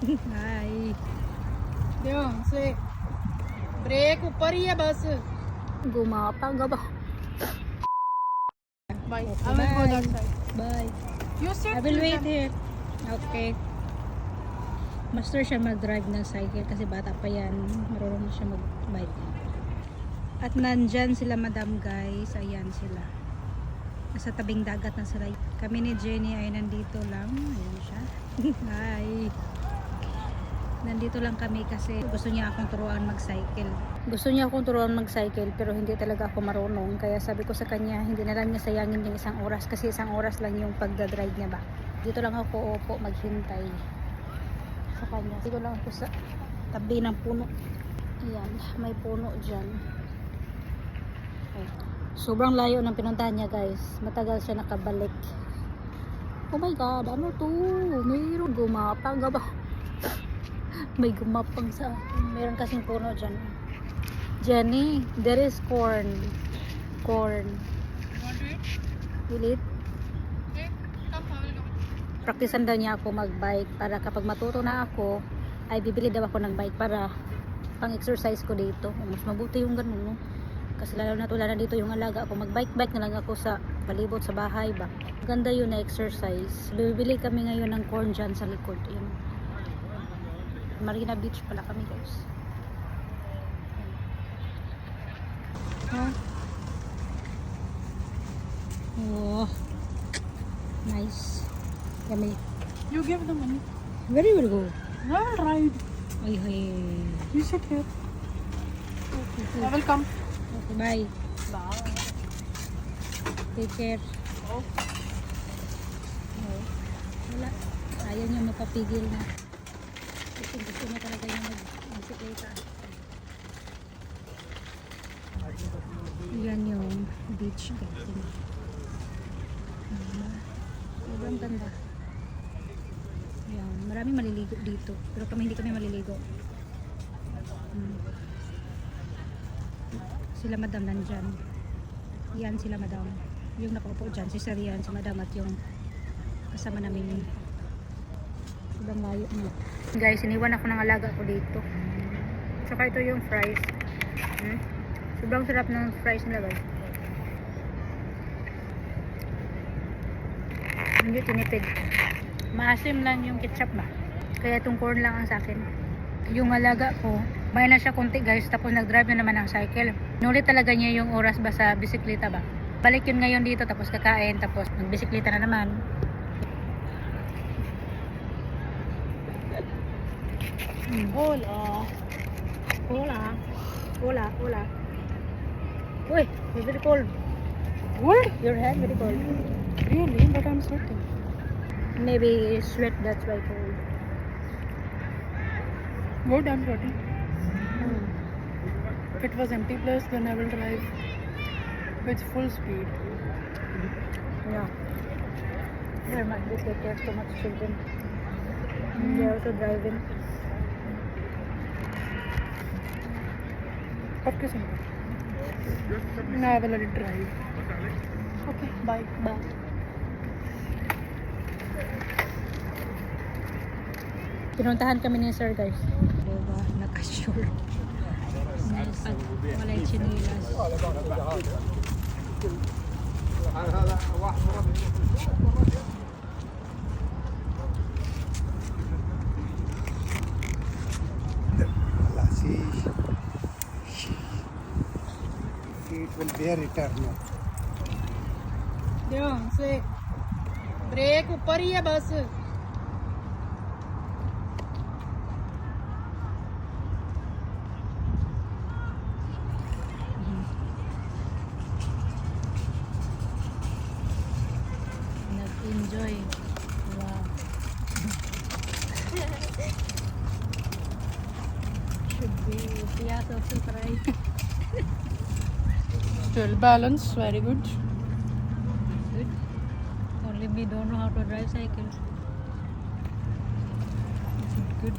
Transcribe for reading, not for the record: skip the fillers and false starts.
हाय ध्यान से ब्रेक ऊपर ही है बस घुमा पागा ba? Bye Okay, I will go bye. that side Bye. you sit I will with wait them. here. Okay. Master siya mag-drive ng cycle kasi bata pa yan. Marunong na siya mag-bike. At nandyan sila madam guys. Ayan sila. Nasa tabing dagat na sila. Kami ni Jenny ay nandito lang. Ayan siya. Hi. Nandito lang kami kasi gusto niya akong turuan mag-cycle. Gusto niya akong turuan mag-cycle pero hindi talaga ako marunong. Kaya sabi ko sa kanya, hindi na lang niya sayangin yung isang oras kasi isang oras lang yung pagdadrive niya ba. Dito lang ako upo maghintay sa kanya. Dito lang ako sa tabi ng puno. Ayan, may puno dyan. Okay. Sobrang layo ng pinuntahan niya guys. Matagal siya nakabalik. Oh my god, ano to? Mayroong gumapang ba? May gumapang sa akin. Meron kasing puno dyan. Jenny, there is corn. Corn. Will it? Praktisan daw niya ako mag-bike para kapag matuto na ako, ay bibili daw ako ng bike para pang-exercise ko dito. Mas mabuti yung ganun, no? Kasi lalo na tulad na dito yung alaga ako. Mag-bike-bike na lang ako sa palibot sa bahay ba. Ganda yun na exercise. Bibili kami ngayon ng corn dyan sa likod. Ayan. Marina Beach pala kami guys. Huh? Oh, nice. Yummy. You give the money Where you will go? I will ride Ay, ay. you sit here Okay, I will come okay, bye. bye Take care. oh. Oh, wala. Ayaw niya mapapigil na. Gusto niya talaga yung mag-bisikleta. Yan yung beach getting. Sobrang ganda. Yan. Maraming maliligo dito. Pero hindi kami maliligo. Sila madam nandyan. Yan sila madam. Yung nakaupo dyan. Si Sir yan, si madam at yung kasama namin. Sobrang layo niya. Guys, iniwan ako ng alaga ko dito. Tsaka ito yung fries. Sobrang sarap ng fries nila guys. Hindi tinipid. Maasim lang yung ketchup ba. Kaya itong corn lang ang sa akin. Yung alaga ko, may na siya konti guys. Tapos nag-drive na naman ng cycle. Nulit talaga niya yung oras ba sa bisikleta ba. Balik yun ngayon dito tapos kakain. Tapos nagbisikleta na naman. Hola. Hola. Hola. Hola. Uy, it's very cold. Cold? Your hand very cold. Really? But I'm sweating. Maybe sweat, that's why cold. Good, I'm sweating. If it was empty place, then I will drive with full speed. Yeah. There might be there's too much children. They're also driving. Okay, sir. Now I will let it drive. Okay, bye. Bye. Pinuntahan kami ni Sir guys. Diba? Naka-sure. At wala yung chinilas. It will be a return. ध्यान से ब्रेक ऊपर ही है बस Nag-enjoy. Wow. Should be Pias also try. Still balance, very good. Good. Only we don't know how to drive cycle. Good.